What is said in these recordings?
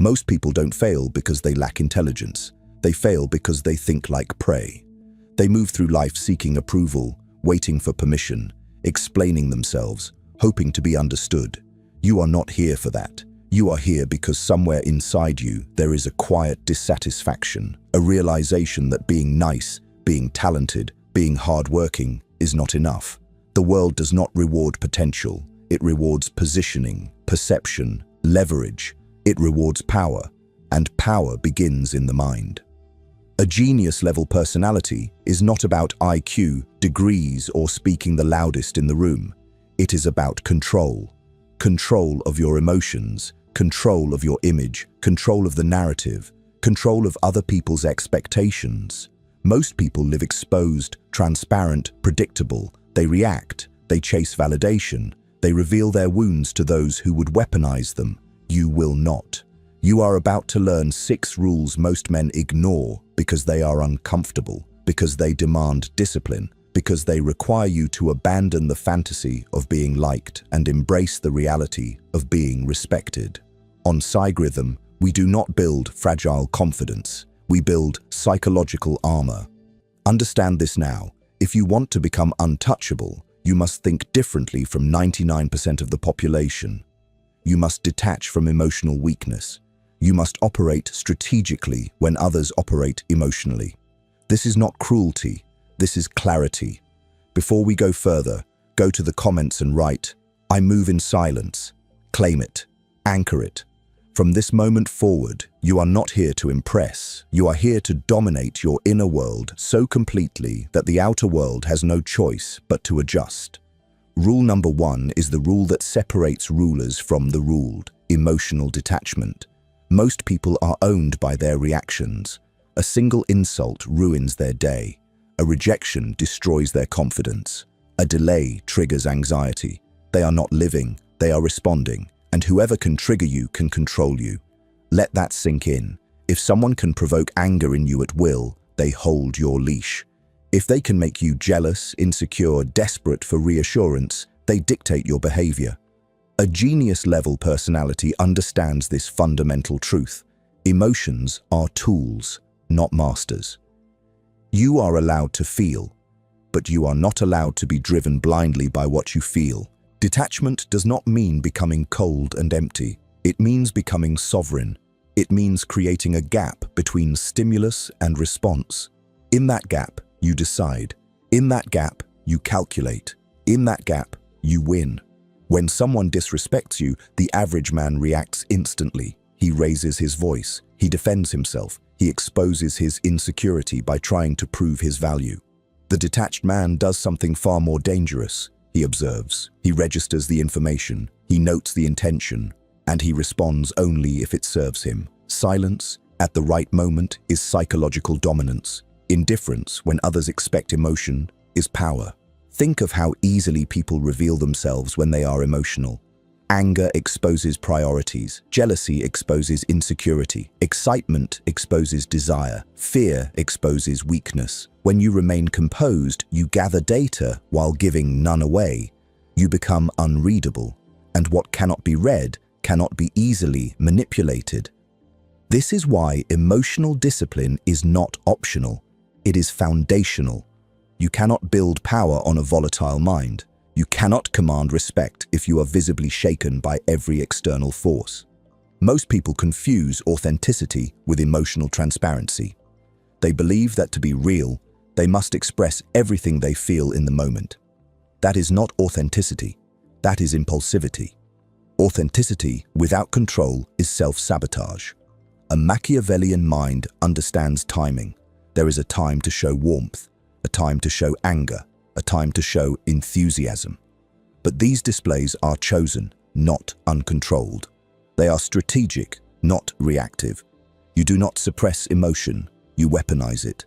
Most people don't fail because they lack intelligence. They fail because they think like prey. They move through life seeking approval, waiting for permission, explaining themselves, hoping to be understood. You are not here for that. You are here because somewhere inside you there is a quiet dissatisfaction, a realization that being nice, being talented, being hardworking is not enough. The world does not reward potential. It rewards positioning, perception, leverage. It rewards power, and power begins in the mind. A genius-level personality is not about IQ, degrees, or speaking the loudest in the room. It is about control. Control of your emotions, control of your image, control of the narrative, control of other people's expectations. Most people live exposed, transparent, predictable. They react, they chase validation, they reveal their wounds to those who would weaponize them. You will not. You are about to learn 6 rules most men ignore because they are uncomfortable, because they demand discipline, because they require you to abandon the fantasy of being liked and embrace the reality of being respected. On Psygrythm, we do not build fragile confidence. We build psychological armor. Understand this now. If you want to become untouchable, you must think differently from 99% of the population. You must detach from emotional weakness. You must operate strategically when others operate emotionally. This is not cruelty. This is clarity. Before we go further, go to the comments and write, "I move in silence." Claim it. Anchor it. From this moment forward, you are not here to impress. You are here to dominate your inner world so completely that the outer world has no choice but to adjust. Rule number 1 is the rule that separates rulers from the ruled: emotional detachment. Most people are owned by their reactions. A single insult ruins their day. A rejection destroys their confidence. A delay triggers anxiety. They are not living, they are responding. And whoever can trigger you can control you. Let that sink in. If someone can provoke anger in you at will, they hold your leash. If they can make you jealous, insecure, desperate for reassurance, they dictate your behavior. A genius-level personality understands this fundamental truth. Emotions are tools, not masters. You are allowed to feel, but you are not allowed to be driven blindly by what you feel. Detachment does not mean becoming cold and empty. It means becoming sovereign. It means creating a gap between stimulus and response. In that gap, you decide. In that gap, you calculate. In that gap, you win. When someone disrespects you, the average man reacts instantly. He raises his voice. He defends himself. He exposes his insecurity by trying to prove his value. The detached man does something far more dangerous. He observes, he registers the information, he notes the intention, and he responds only if it serves him. Silence, at the right moment, is psychological dominance. Indifference, when others expect emotion, is power. Think of how easily people reveal themselves when they are emotional. Anger exposes priorities. Jealousy exposes insecurity. Excitement exposes desire. Fear exposes weakness. When you remain composed, you gather data while giving none away. You become unreadable, and what cannot be read cannot be easily manipulated. This is why emotional discipline is not optional. It is foundational. You cannot build power on a volatile mind. You cannot command respect if you are visibly shaken by every external force. Most people confuse authenticity with emotional transparency. They believe that to be real, they must express everything they feel in the moment. That is not authenticity. That is impulsivity. Authenticity without control is self-sabotage. A Machiavellian mind understands timing. There is a time to show warmth, a time to show anger, a time to show enthusiasm. But these displays are chosen, not uncontrolled. They are strategic, not reactive. You do not suppress emotion, you weaponize it.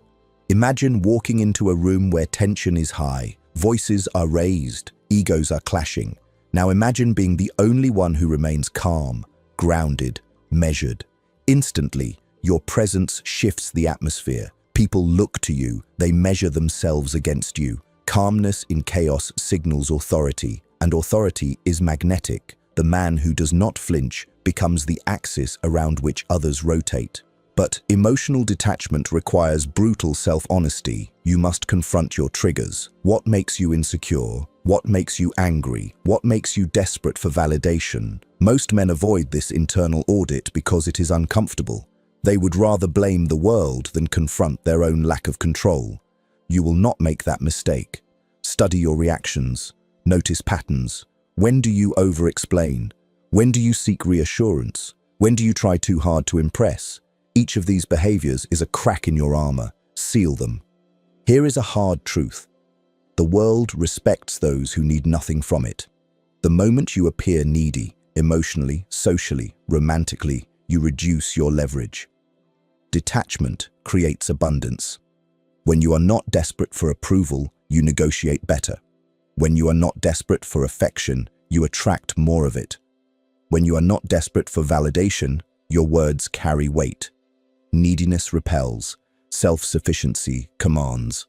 Imagine walking into a room where tension is high, voices are raised, egos are clashing. Now imagine being the only one who remains calm, grounded, measured. Instantly, your presence shifts the atmosphere. People look to you, they measure themselves against you. Calmness in chaos signals authority, and authority is magnetic. The man who does not flinch becomes the axis around which others rotate. But emotional detachment requires brutal self-honesty. You must confront your triggers. What makes you insecure? What makes you angry? What makes you desperate for validation? Most men avoid this internal audit because it is uncomfortable. They would rather blame the world than confront their own lack of control. You will not make that mistake. Study your reactions. Notice patterns. When do you over-explain? When do you seek reassurance? When do you try too hard to impress? Each of these behaviors is a crack in your armor. Seal them. Here is a hard truth. The world respects those who need nothing from it. The moment you appear needy, emotionally, socially, romantically, you reduce your leverage. Detachment creates abundance. When you are not desperate for approval, you negotiate better. When you are not desperate for affection, you attract more of it. When you are not desperate for validation, your words carry weight. Neediness repels. Self-sufficiency commands.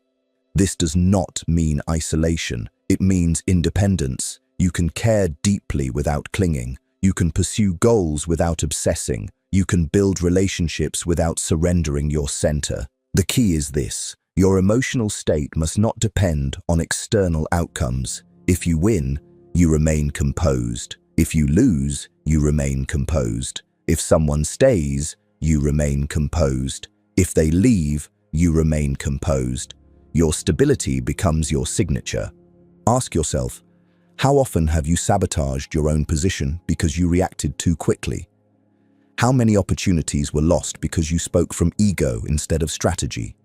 This does not mean isolation. It means independence. You can care deeply without clinging. You can pursue goals without obsessing. You can build relationships without surrendering your center. The key is this: your emotional state must not depend on external outcomes. If you win, you remain composed. If you lose, you remain composed. If someone stays, you remain composed. If they leave, you remain composed. Your stability becomes your signature. Ask yourself, how often have you sabotaged your own position because you reacted too quickly? How many opportunities were lost because you spoke from ego instead of strategy?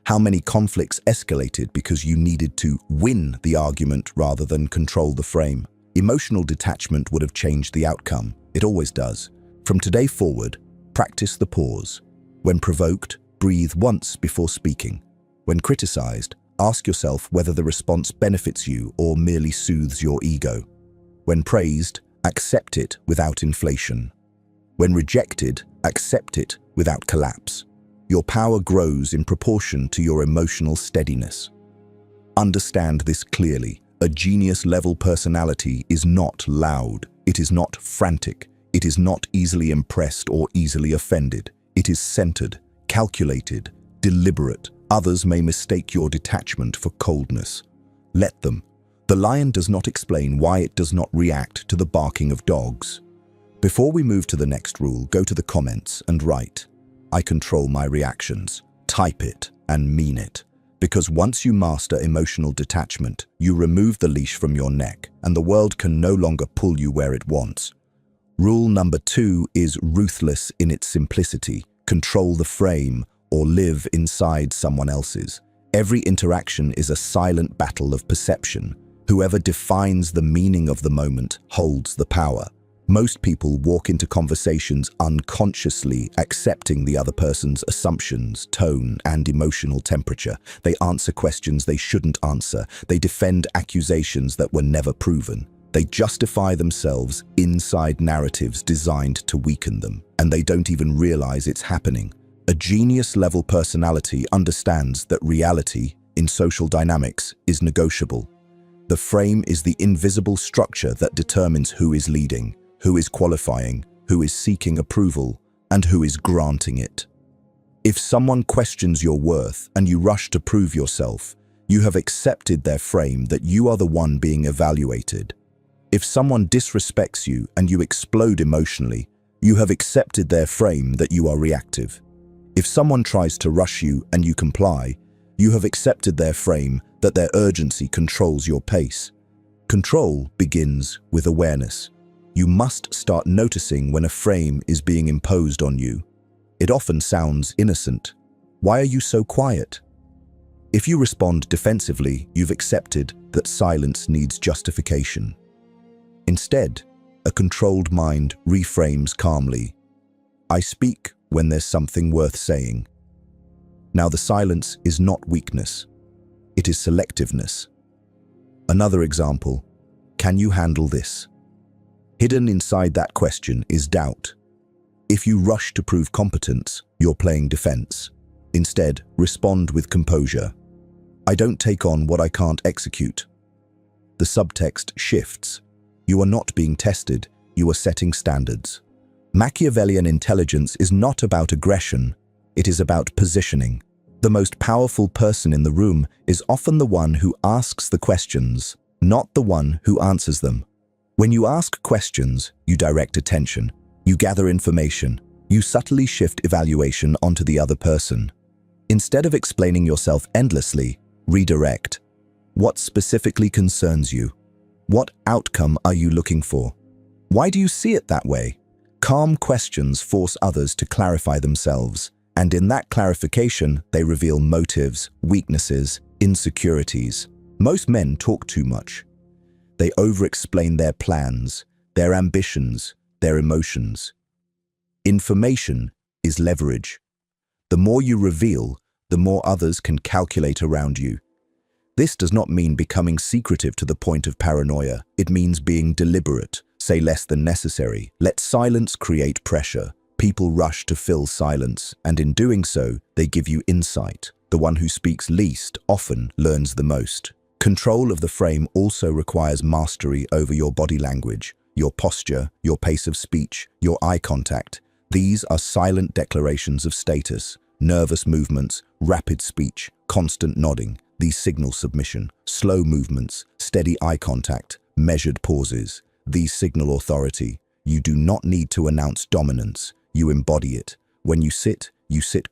How many conflicts escalated because you needed to win the argument rather than control the frame? Emotional detachment would have changed the outcome. It always does. From today forward, practice the pause. When provoked, breathe once before speaking. When criticized, ask yourself whether the response benefits you or merely soothes your ego. When praised, accept it without inflation. When rejected, accept it without collapse. Your power grows in proportion to your emotional steadiness. Understand this clearly. A genius-level personality is not loud. It is not frantic. It is not easily impressed or easily offended. It is centered, calculated, deliberate. Others may mistake your detachment for coldness. Let them. The lion does not explain why it does not react to the barking of dogs. Before we move to the next rule, go to the comments and write, "I control my reactions." Type it and mean it. Because once you master emotional detachment, you remove the leash from your neck, and the world can no longer pull you where it wants. Rule number 2 is ruthless in its simplicity. Control the frame or live inside someone else's. Every interaction is a silent battle of perception. Whoever defines the meaning of the moment holds the power. Most people walk into conversations unconsciously accepting the other person's assumptions, tone, and emotional temperature. They answer questions they shouldn't answer. They defend accusations that were never proven. They justify themselves inside narratives designed to weaken them, and they don't even realize it's happening. A genius-level personality understands that reality, in social dynamics, is negotiable. The frame is the invisible structure that determines who is leading, who is qualifying, who is seeking approval, and who is granting it. If someone questions your worth and you rush to prove yourself, you have accepted their frame that you are the one being evaluated. If someone disrespects you and you explode emotionally, you have accepted their frame that you are reactive. If someone tries to rush you and you comply, you have accepted their frame that their urgency controls your pace. Control begins with awareness. You must start noticing when a frame is being imposed on you. It often sounds innocent. Why are you so quiet? If you respond defensively, you've accepted that silence needs justification. Instead, a controlled mind reframes calmly. I speak when there's something worth saying. Now, the silence is not weakness. It is selectiveness. Another example, can you handle this? Hidden inside that question is doubt. If you rush to prove competence, you're playing defense. Instead, respond with composure. I don't take on what I can't execute. The subtext shifts. You are not being tested, you are setting standards. Machiavellian intelligence is not about aggression, it is about positioning. The most powerful person in the room is often the one who asks the questions, not the one who answers them. When you ask questions, you direct attention, you gather information, you subtly shift evaluation onto the other person. Instead of explaining yourself endlessly, redirect. What specifically concerns you? What outcome are you looking for? Why do you see it that way? Calm questions force others to clarify themselves, and in that clarification, they reveal motives, weaknesses, insecurities. Most men talk too much. They over-explain their plans, their ambitions, their emotions. Information is leverage. The more you reveal, the more others can calculate around you. This does not mean becoming secretive to the point of paranoia. It means being deliberate, say less than necessary. Let silence create pressure. People rush to fill silence, and in doing so, they give you insight. The one who speaks least often learns the most. Control of the frame also requires mastery over your body language, your posture, your pace of speech, your eye contact. These are silent declarations of status, nervous movements, rapid speech, constant nodding. These signal submission, slow movements, steady eye contact, measured pauses. These signal authority. You do not need to announce dominance. You embody it. When you sit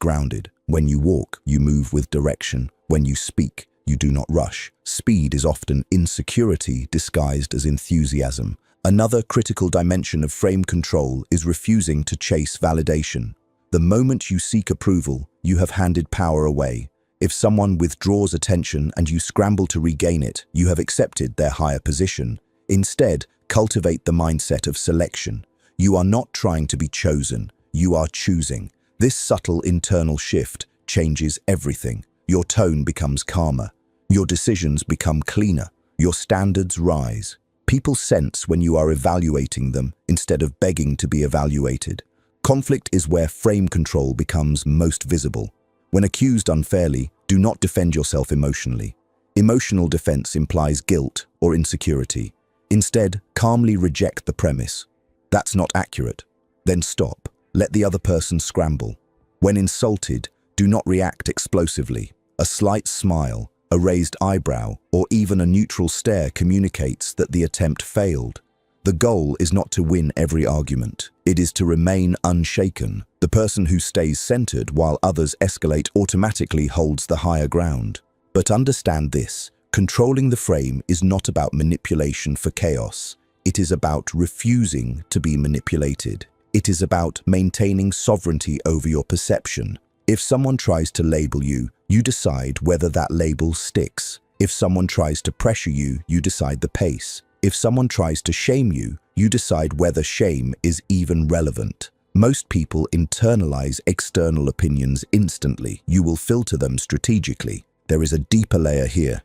grounded. When you walk, you move with direction. When you speak, you do not rush. Speed is often insecurity disguised as enthusiasm. Another critical dimension of frame control is refusing to chase validation. The moment you seek approval, you have handed power away. If someone withdraws attention and you scramble to regain it, you have accepted their higher position. Instead, cultivate the mindset of selection. You are not trying to be chosen, you are choosing. This subtle internal shift changes everything. Your tone becomes calmer. Your decisions become cleaner. Your standards rise. People sense when you are evaluating them instead of begging to be evaluated. Conflict is where frame control becomes most visible. When accused unfairly, do not defend yourself emotionally. Emotional defense implies guilt or insecurity. Instead, calmly reject the premise. That's not accurate. Then stop. Let the other person scramble. When insulted, do not react explosively. A slight smile, a raised eyebrow, or even a neutral stare communicates that the attempt failed. The goal is not to win every argument. It is to remain unshaken. The person who stays centered while others escalate automatically holds the higher ground. But understand this, controlling the frame is not about manipulation for chaos. It is about refusing to be manipulated. It is about maintaining sovereignty over your perception. If someone tries to label you, you decide whether that label sticks. If someone tries to pressure you, you decide the pace. If someone tries to shame you, you decide whether shame is even relevant. Most people internalize external opinions instantly. You will filter them strategically. There is a deeper layer here.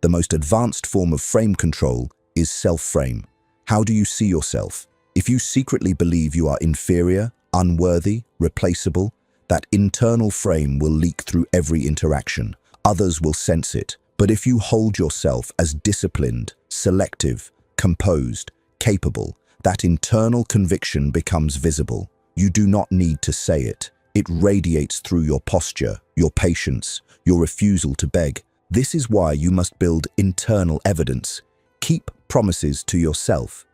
The most advanced form of frame control is self-frame. How do you see yourself? If you secretly believe you are inferior, unworthy, replaceable, that internal frame will leak through every interaction. Others will sense it. But if you hold yourself as disciplined, selective, composed, capable, that internal conviction becomes visible. You do not need to say it. It radiates through your posture, your patience, your refusal to beg. This is why you must build internal evidence. Keep promises to yourself.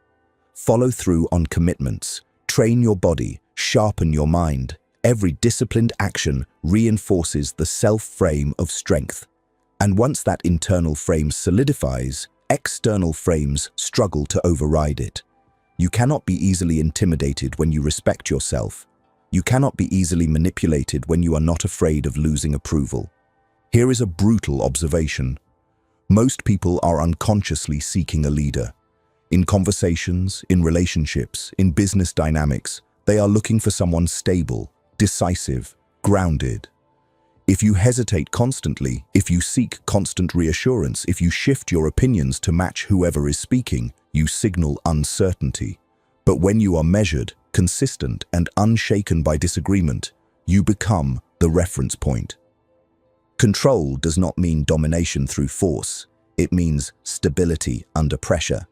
Follow through on commitments. Train your body. Sharpen your mind. Every disciplined action reinforces the self-frame of strength. And once that internal frame solidifies, external frames struggle to override it. You cannot be easily intimidated when you respect yourself. You cannot be easily manipulated when you are not afraid of losing approval. Here is a brutal observation. Most people are unconsciously seeking a leader. In conversations, in relationships, in business dynamics, they are looking for someone stable, decisive, grounded. If you hesitate constantly, if you seek constant reassurance, if you shift your opinions to match whoever is speaking, you signal uncertainty. But when you are measured, consistent, and unshaken by disagreement, you become the reference point. Control does not mean domination through force. It means stability under pressure.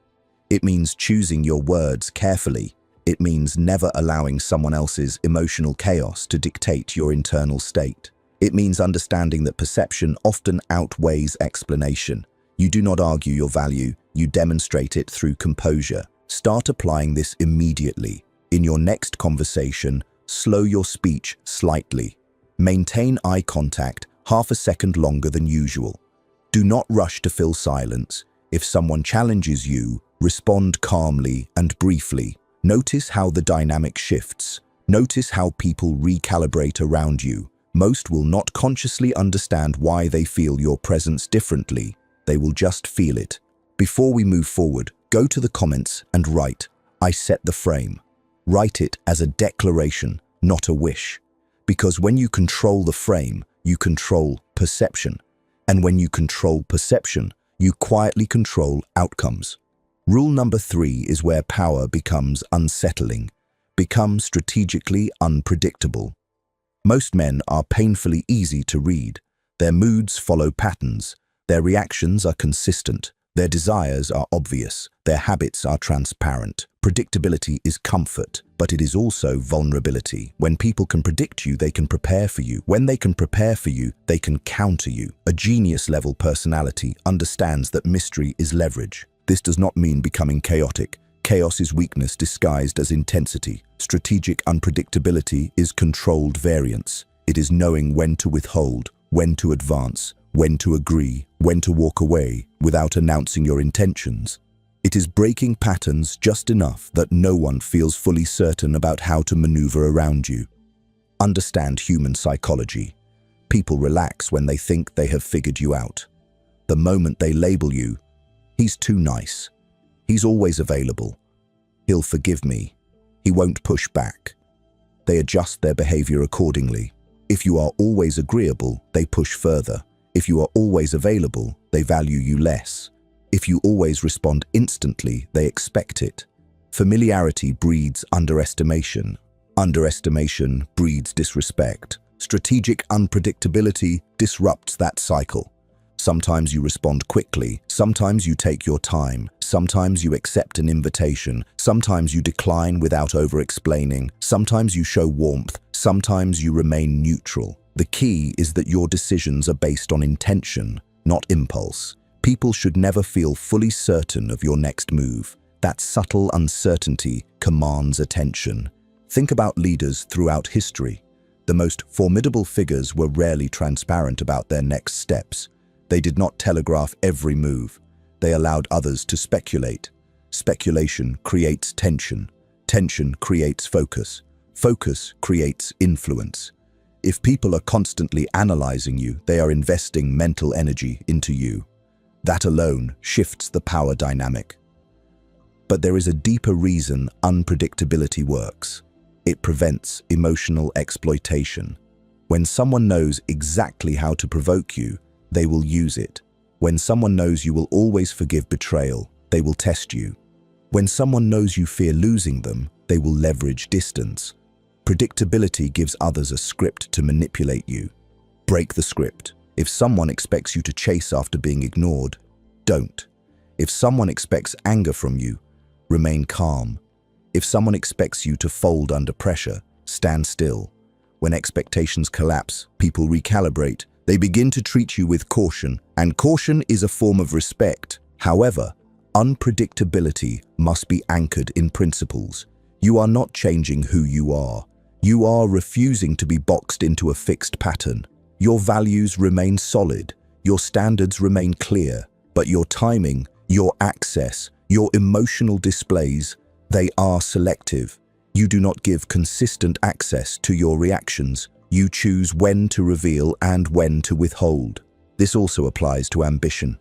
It means choosing your words carefully. It means never allowing someone else's emotional chaos to dictate your internal state. It means understanding that perception often outweighs explanation. You do not argue your value, you demonstrate it through composure. Start applying this immediately. In your next conversation, slow your speech slightly. Maintain eye contact half a second longer than usual. Do not rush to fill silence. If someone challenges you, respond calmly and briefly. Notice how the dynamic shifts. Notice how people recalibrate around you. Most will not consciously understand why they feel your presence differently. They will just feel it. Before we move forward, go to the comments and write, "I set the frame." Write it as a declaration, not a wish. Because when you control the frame, you control perception. And when you control perception, you quietly control outcomes. Rule number 3 is where power becomes unsettling. Become strategically unpredictable. Most men are painfully easy to read. Their moods follow patterns. Their reactions are consistent. Their desires are obvious. Their habits are transparent. Predictability is comfort, but it is also vulnerability. When people can predict you, they can prepare for you. When they can prepare for you, they can counter you. A genius-level personality understands that mystery is leverage. This does not mean becoming chaotic. Chaos is weakness disguised as intensity. Strategic unpredictability is controlled variance. It is knowing when to withhold, when to advance, when to agree, when to walk away without announcing your intentions. It is breaking patterns just enough that no one feels fully certain about how to maneuver around you. Understand human psychology. People relax when they think they have figured you out. The moment they label you, "He's too nice. He's always available. He'll forgive me. He won't push back." They adjust their behavior accordingly. If you are always agreeable, they push further. If you are always available, they value you less. If you always respond instantly, they expect it. Familiarity breeds underestimation. Underestimation breeds disrespect. Strategic unpredictability disrupts that cycle. Sometimes you respond quickly, sometimes you take your time, sometimes you accept an invitation, sometimes you decline without over-explaining, sometimes you show warmth, sometimes you remain neutral. The key is that your decisions are based on intention, not impulse. People should never feel fully certain of your next move. That subtle uncertainty commands attention. Think about leaders throughout history. The most formidable figures were rarely transparent about their next steps. They did not telegraph every move. They allowed others to speculate. Speculation creates tension. Tension creates focus. Focus creates influence. If people are constantly analyzing you, they are investing mental energy into you. That alone shifts the power dynamic. But there is a deeper reason unpredictability works. It prevents emotional exploitation. When someone knows exactly how to provoke you, they will use it. When someone knows you will always forgive betrayal, they will test you. When someone knows you fear losing them, they will leverage distance. Predictability gives others a script to manipulate you. Break the script. If someone expects you to chase after being ignored, don't. If someone expects anger from you, remain calm. If someone expects you to fold under pressure, stand still. When expectations collapse, people recalibrate. They begin to treat you with caution, and caution is a form of respect. However, unpredictability must be anchored in principles. You are not changing who you are. You are refusing to be boxed into a fixed pattern. Your values remain solid, your standards remain clear, but your timing, your access, your emotional displays, they are selective. You do not give consistent access to your reactions. You choose when to reveal and when to withhold. This also applies to ambition.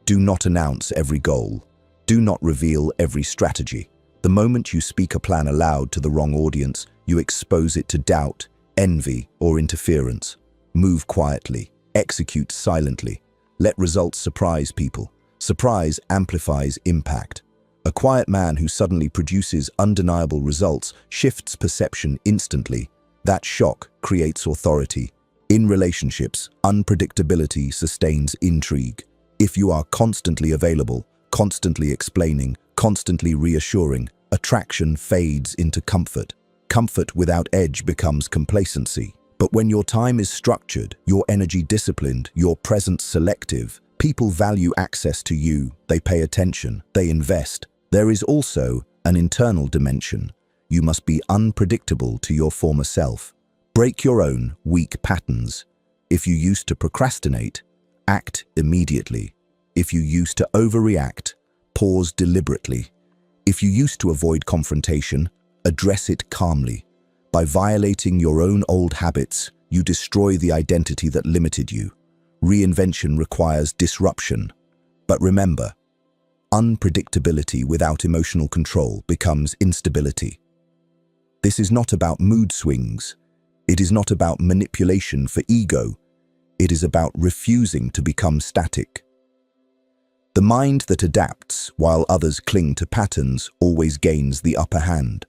Do not announce every goal. Do not reveal every strategy. The moment you speak a plan aloud to the wrong audience, you expose it to doubt, envy, or interference. Move quietly. Execute silently. Let results surprise people. Surprise amplifies impact. A quiet man who suddenly produces undeniable results shifts perception instantly. That shock creates authority. In relationships, unpredictability sustains intrigue. If you are constantly available, constantly explaining, constantly reassuring, attraction fades into comfort. Comfort without edge becomes complacency. But when your time is structured, your energy disciplined, your presence selective, people value access to you, they pay attention, they invest. There is also an internal dimension. You must be unpredictable to your former self. Break your own weak patterns. If you used to procrastinate, act immediately. If you used to overreact, pause deliberately. If you used to avoid confrontation, address it calmly. By violating your own old habits, you destroy the identity that limited you. Reinvention requires disruption. But remember, unpredictability without emotional control becomes instability. This is not about mood swings. It is not about manipulation for ego. It is about refusing to become static. The mind that adapts while others cling to patterns always gains the upper hand.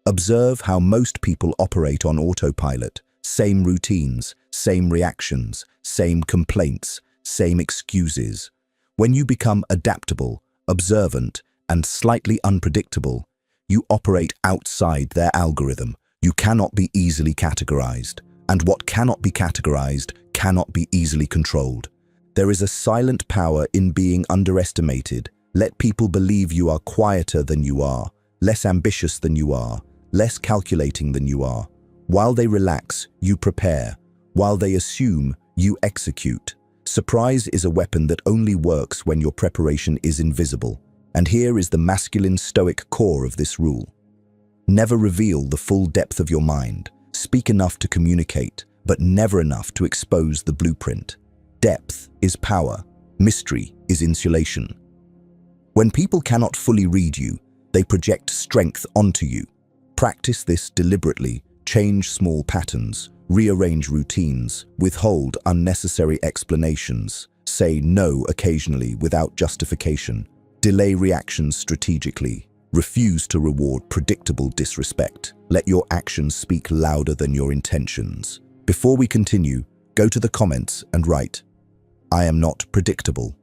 Observe how most people operate on autopilot. Same routines, same reactions, same complaints, same excuses. When you become adaptable, observant, and slightly unpredictable, you operate outside their algorithm. You cannot be easily categorized, and what cannot be categorized cannot be easily controlled. There is a silent power in being underestimated. Let people believe you are quieter than you are, less ambitious than you are, less calculating than you are. While they relax, you prepare. While they assume, you execute. Surprise is a weapon that only works when your preparation is invisible. And here is the masculine stoic core of this rule. Never reveal the full depth of your mind. Speak enough to communicate, but never enough to expose the blueprint. Depth is power. Mystery is insulation. When people cannot fully read you, they project strength onto you. Practice this deliberately. Change small patterns, rearrange routines, withhold unnecessary explanations, say no occasionally without justification, delay reactions strategically, refuse to reward predictable disrespect. Let your actions speak louder than your intentions. Before we continue, go to the comments and write, "I am not predictable."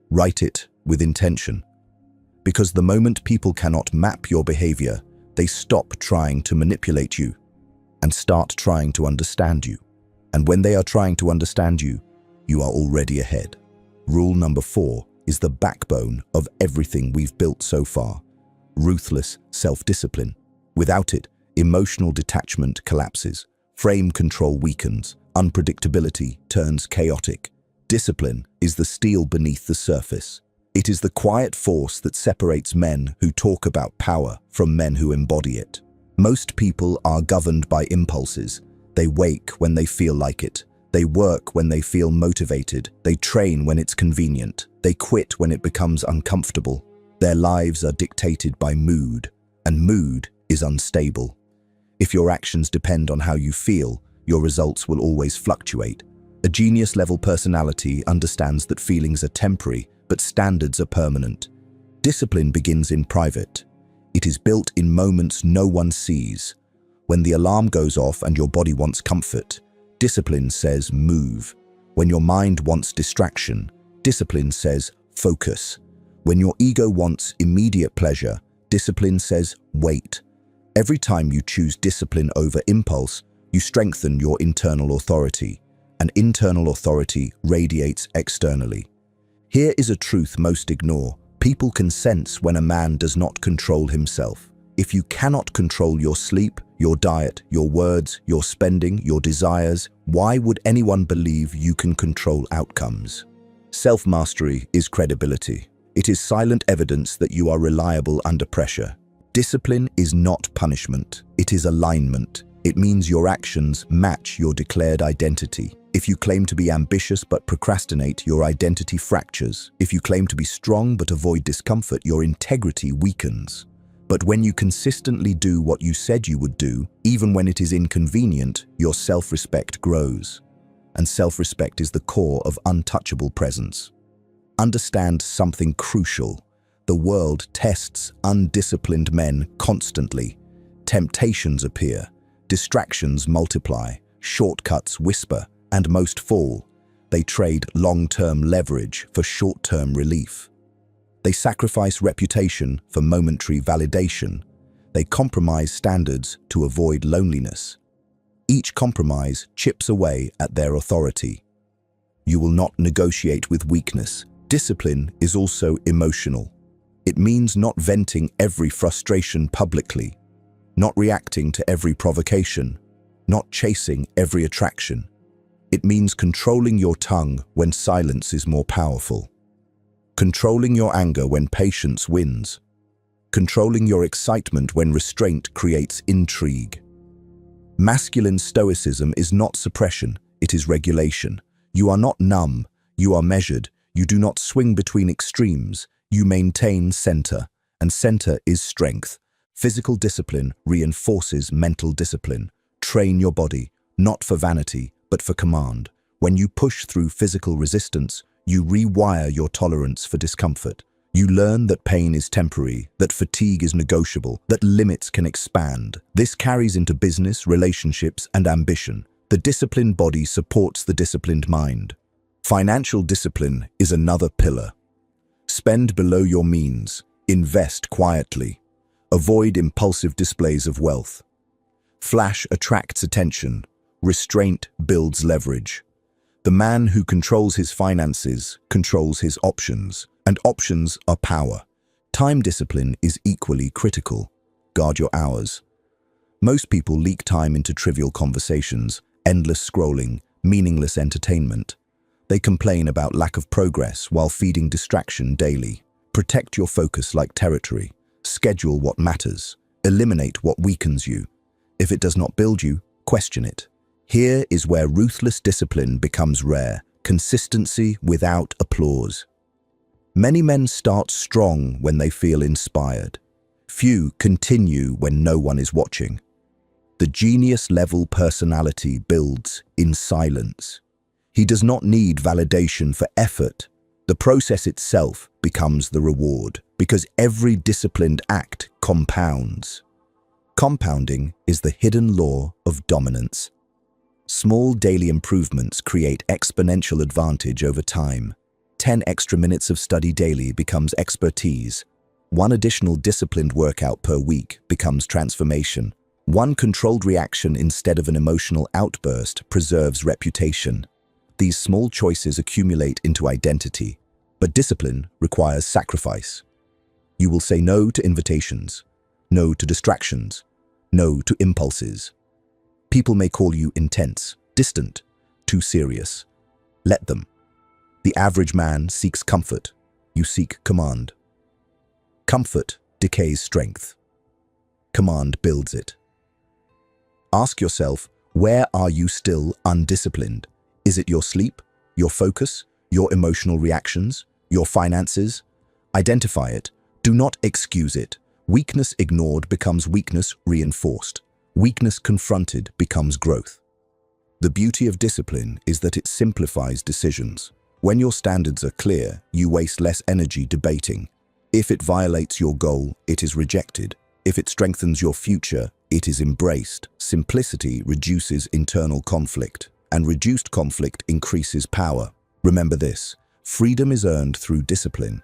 Write it with intention. Because the moment people cannot map your behavior, they stop trying to manipulate you and start trying to understand you. And when they are trying to understand you, you are already ahead. Rule number 4 is the backbone of everything we've built so far. Ruthless self-discipline. Without it, emotional detachment collapses, frame control weakens, unpredictability turns chaotic. Discipline is the steel beneath the surface. It is the quiet force that separates men who talk about power from men who embody it. Most people are governed by impulses. They wake when they feel like it. They work when they feel motivated. They train when it's convenient. They quit when it becomes uncomfortable. Their lives are dictated by mood, and mood is unstable. If your actions depend on how you feel, your results will always fluctuate. A genius-level personality understands that feelings are temporary, but standards are permanent. Discipline begins in private. It is built in moments no one sees. When the alarm goes off and your body wants comfort, discipline says move. When your mind wants distraction, discipline says focus. When your ego wants immediate pleasure, discipline says wait. Every time you choose discipline over impulse, you strengthen your internal authority, and internal authority radiates externally. Here is a truth most ignore. People can sense when a man does not control himself. If you cannot control your sleep, your diet, your words, your spending, your desires, why would anyone believe you can control outcomes? Self-mastery is credibility. It is silent evidence that you are reliable under pressure. Discipline is not punishment. It is alignment. It means your actions match your declared identity. If you claim to be ambitious but procrastinate, your identity fractures. If you claim to be strong but avoid discomfort, your integrity weakens. But when you consistently do what you said you would do, even when it is inconvenient, your self-respect grows. And self-respect is the core of untouchable presence. Understand something crucial. The world tests undisciplined men constantly. Temptations appear, distractions multiply, shortcuts whisper, and most fall. They trade long-term leverage for short-term relief. They sacrifice reputation for momentary validation. They compromise standards to avoid loneliness. Each compromise chips away at their authority. You will not negotiate with weakness. Discipline is also emotional. It means not venting every frustration publicly, not reacting to every provocation, not chasing every attraction. It means controlling your tongue when silence is more powerful, controlling your anger when patience wins, controlling your excitement when restraint creates intrigue. Masculine stoicism is not suppression, it is regulation. You are not numb, you are measured. You do not swing between extremes, you maintain center, and center is strength. Physical discipline reinforces mental discipline. Train your body, not for vanity, but for command. When you push through physical resistance, you rewire your tolerance for discomfort. You learn that pain is temporary, that fatigue is negotiable, that limits can expand. This carries into business, relationships, and ambition. The disciplined body supports the disciplined mind. Financial discipline is another pillar. Spend below your means. Invest quietly. Avoid impulsive displays of wealth. Flash attracts attention. Restraint builds leverage. The man who controls his finances controls his options, and options are power. Time discipline is equally critical. Guard your hours. Most people leak time into trivial conversations, endless scrolling, meaningless entertainment. They complain about lack of progress while feeding distraction daily. Protect your focus like territory. Schedule what matters. Eliminate what weakens you. If it does not build you, question it. Here is where ruthless discipline becomes rare. Consistency without applause. Many men start strong when they feel inspired. Few continue when no one is watching. The genius-level personality builds in silence. He does not need validation for effort. The process itself becomes the reward, because every disciplined act compounds. Compounding is the hidden law of dominance. Small daily improvements create exponential advantage over time. 10 extra minutes of study daily becomes expertise. One additional disciplined workout per week becomes transformation. One controlled reaction instead of an emotional outburst preserves reputation. These small choices accumulate into identity, but discipline requires sacrifice. You will say no to invitations, no to distractions, no to impulses. People may call you intense, distant, too serious. Let them. The average man seeks comfort. You seek command. Comfort decays strength. Command builds it. Ask yourself, where are you still undisciplined? Is it your sleep, your focus, your emotional reactions, your finances? Identify it. Do not excuse it. Weakness ignored becomes weakness reinforced. Weakness confronted becomes growth. The beauty of discipline is that it simplifies decisions. When your standards are clear, you waste less energy debating. If it violates your goal, it is rejected. If it strengthens your future, it is embraced. Simplicity reduces internal conflict, and reduced conflict increases power. Remember this: freedom is earned through discipline.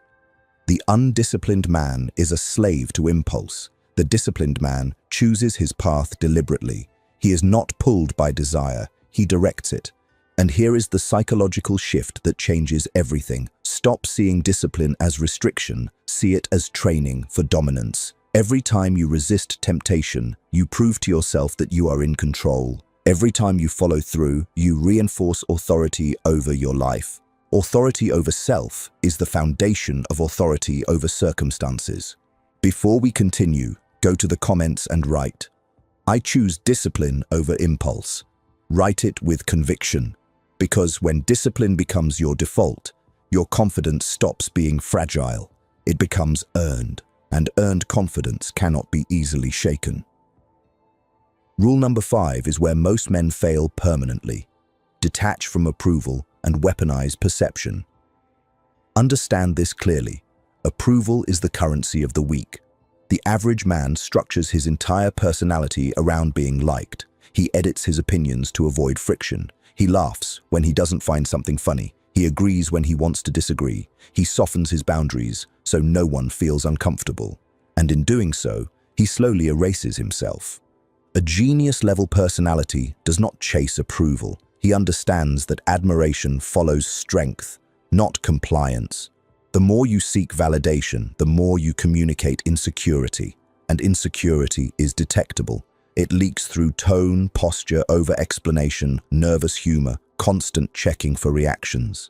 The undisciplined man is a slave to impulse. The disciplined man chooses his path deliberately. He is not pulled by desire, he directs it. And here is the psychological shift that changes everything. Stop seeing discipline as restriction, see it as training for dominance. Every time you resist temptation, you prove to yourself that you are in control. Every time you follow through, you reinforce authority over your life. Authority over self is the foundation of authority over circumstances. Before we continue, go to the comments and write, "I choose discipline over impulse." Write it with conviction, because when discipline becomes your default, your confidence stops being fragile. It becomes earned, and earned confidence cannot be easily shaken. Rule number 5 is where most men fail permanently. Detach from approval and weaponize perception. Understand this clearly. Approval is the currency of the weak. The average man structures his entire personality around being liked. He edits his opinions to avoid friction. He laughs when he doesn't find something funny. He agrees when he wants to disagree. He softens his boundaries so no one feels uncomfortable. And in doing so, he slowly erases himself. A genius-level personality does not chase approval. He understands that admiration follows strength, not compliance. The more you seek validation, the more you communicate insecurity. And insecurity is detectable. It leaks through tone, posture, over-explanation, nervous humor, constant checking for reactions.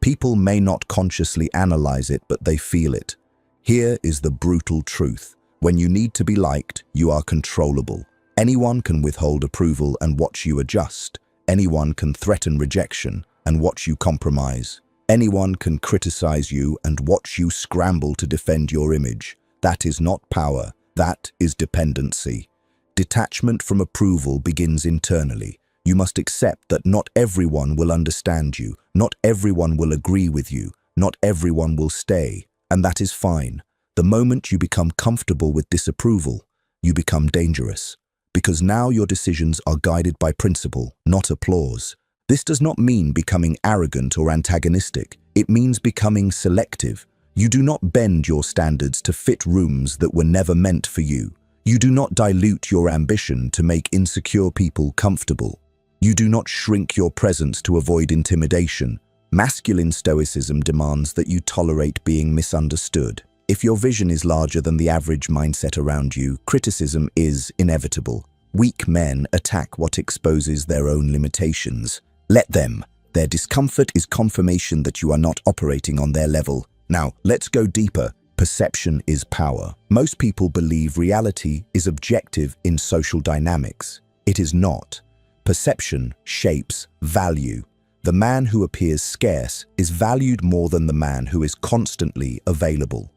People may not consciously analyze it, but they feel it. Here is the brutal truth. When you need to be liked, you are controllable. Anyone can withhold approval and watch you adjust. Anyone can threaten rejection and watch you compromise. Anyone can criticize you and watch you scramble to defend your image. That is not power. That is dependency. Detachment from approval begins internally. You must accept that not everyone will understand you, not everyone will agree with you, not everyone will stay, and that is fine. The moment you become comfortable with disapproval, you become dangerous, because now your decisions are guided by principle, not applause. This does not mean becoming arrogant or antagonistic. It means becoming selective. You do not bend your standards to fit rooms that were never meant for you. You do not dilute your ambition to make insecure people comfortable. You do not shrink your presence to avoid intimidation. Masculine stoicism demands that you tolerate being misunderstood. If your vision is larger than the average mindset around you, criticism is inevitable. Weak men attack what exposes their own limitations. Let them. Their discomfort is confirmation that you are not operating on their level. Now, let's go deeper. Perception is power. Most people believe reality is objective in social dynamics. It is not. Perception shapes value. The man who appears scarce is valued more than the man who is constantly available.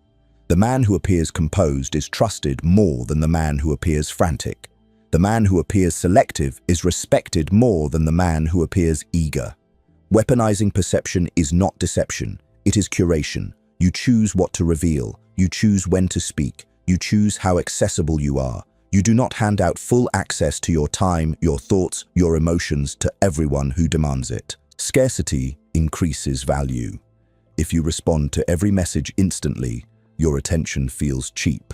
The man who appears composed is trusted more than the man who appears frantic. The man who appears selective is respected more than the man who appears eager. Weaponizing perception is not deception. It is curation. You choose what to reveal. You choose when to speak. You choose how accessible you are. You do not hand out full access to your time, your thoughts, your emotions to everyone who demands it. Scarcity increases value. If you respond to every message instantly, your attention feels cheap.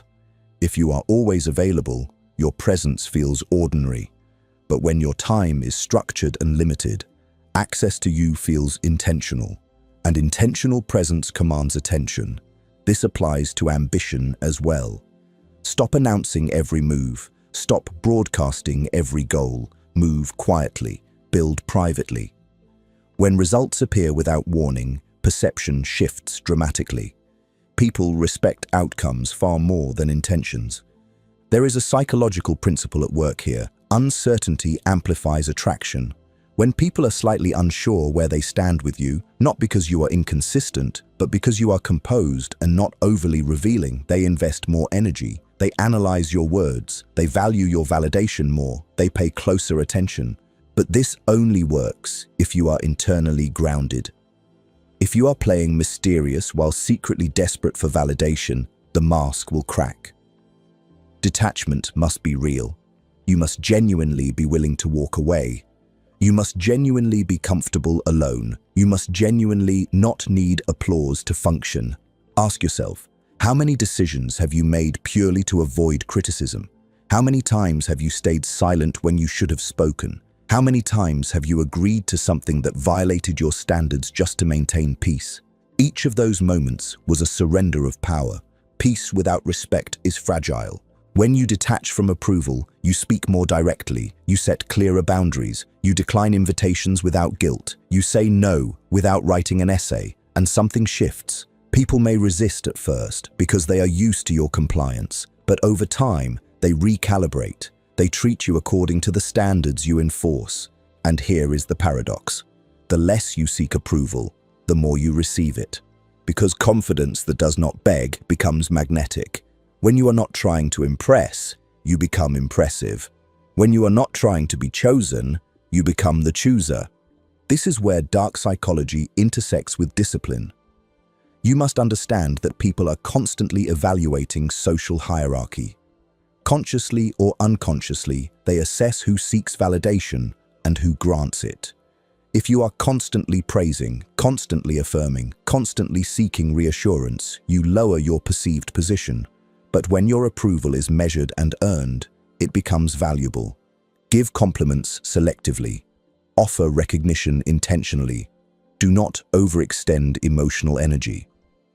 If you are always available, your presence feels ordinary. But when your time is structured and limited, access to you feels intentional. And intentional presence commands attention. This applies to ambition as well. Stop announcing every move. Stop broadcasting every goal. Move quietly. Build privately. When results appear without warning, perception shifts dramatically. People respect outcomes far more than intentions. There is a psychological principle at work here. Uncertainty amplifies attraction. When people are slightly unsure where they stand with you, not because you are inconsistent, but because you are composed and not overly revealing, they invest more energy. They analyze your words. They value your validation more. They pay closer attention. But this only works if you are internally grounded. If you are playing mysterious while secretly desperate for validation, the mask will crack. Detachment must be real. You must genuinely be willing to walk away. You must genuinely be comfortable alone. You must genuinely not need applause to function. Ask yourself, how many decisions have you made purely to avoid criticism? How many times have you stayed silent when you should have spoken? How many times have you agreed to something that violated your standards just to maintain peace? Each of those moments was a surrender of power. Peace without respect is fragile. When you detach from approval, you speak more directly, you set clearer boundaries, you decline invitations without guilt, you say no without writing an essay, and something shifts. People may resist at first because they are used to your compliance, but over time, they recalibrate. They treat you according to the standards you enforce. And here is the paradox. The less you seek approval, the more you receive it. Because confidence that does not beg becomes magnetic. When you are not trying to impress, you become impressive. When you are not trying to be chosen, you become the chooser. This is where dark psychology intersects with discipline. You must understand that people are constantly evaluating social hierarchy. Consciously or unconsciously, they assess who seeks validation and who grants it. If you are constantly praising, constantly affirming, constantly seeking reassurance, you lower your perceived position. But when your approval is measured and earned, it becomes valuable. Give compliments selectively. Offer recognition intentionally. Do not overextend emotional energy.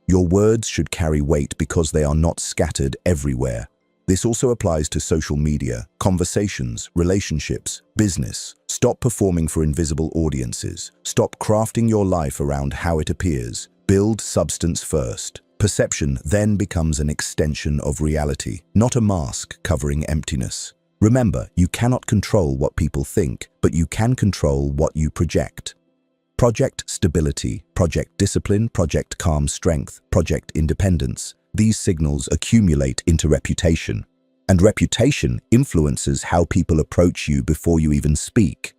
Your words should carry weight because they are not scattered everywhere. This also applies to social media, conversations, relationships, business. Stop performing for invisible audiences. Stop crafting your life around how it appears. Build substance first. Perception then becomes an extension of reality, not a mask covering emptiness. Remember, you cannot control what people think, but you can control what you project. Project stability, project discipline, project calm strength, project independence. These signals accumulate into reputation, and reputation influences how people approach you before you even speak.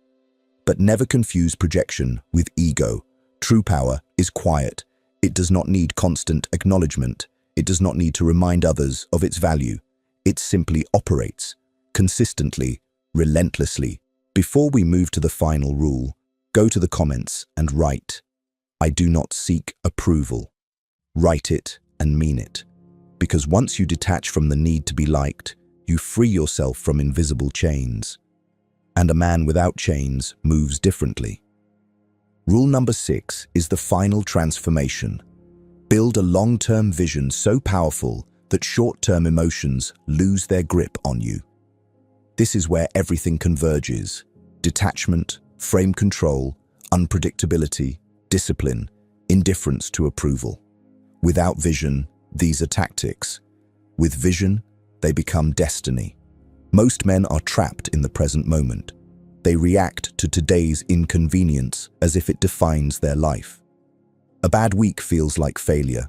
But never confuse projection with ego. True power is quiet. It does not need constant acknowledgement. It does not need to remind others of its value. It simply operates, consistently, relentlessly. Before we move to the final rule, go to the comments and write, "I do not seek approval." Write it and mean it. Because once you detach from the need to be liked, you free yourself from invisible chains. And a man without chains moves differently. Rule number 6 is the final transformation. Build a long-term vision so powerful that short-term emotions lose their grip on you. This is where everything converges: detachment, frame control, unpredictability, discipline, indifference to approval. Without vision, these are tactics. With vision, they become destiny. Most men are trapped in the present moment. They react to today's inconvenience as if it defines their life. A bad week feels like failure.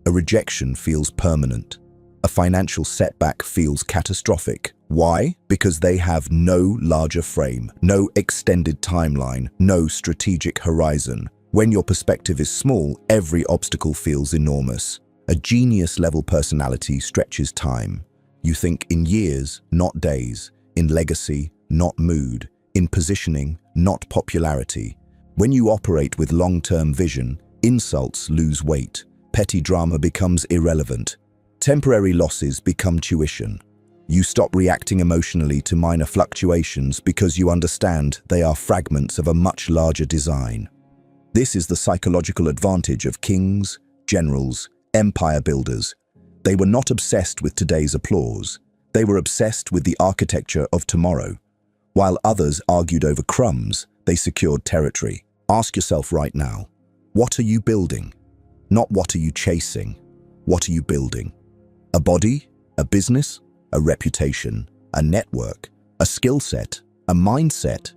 A rejection feels permanent. A financial setback feels catastrophic. Why? Because they have no larger frame, no extended timeline, no strategic horizon. When your perspective is small, every obstacle feels enormous. A genius-level personality stretches time. You think in years, not days, in legacy, not mood, in positioning, not popularity. When you operate with long-term vision, insults lose weight, petty drama becomes irrelevant, temporary losses become tuition. You stop reacting emotionally to minor fluctuations because you understand they are fragments of a much larger design. This is the psychological advantage of kings, generals, empire builders. They were not obsessed with today's applause. They were obsessed with the architecture of tomorrow. While others argued over crumbs, they secured territory. Ask yourself right now, what are you building? Not what are you chasing? What are you building? A body? A business? A reputation? A network? A skill set? A mindset?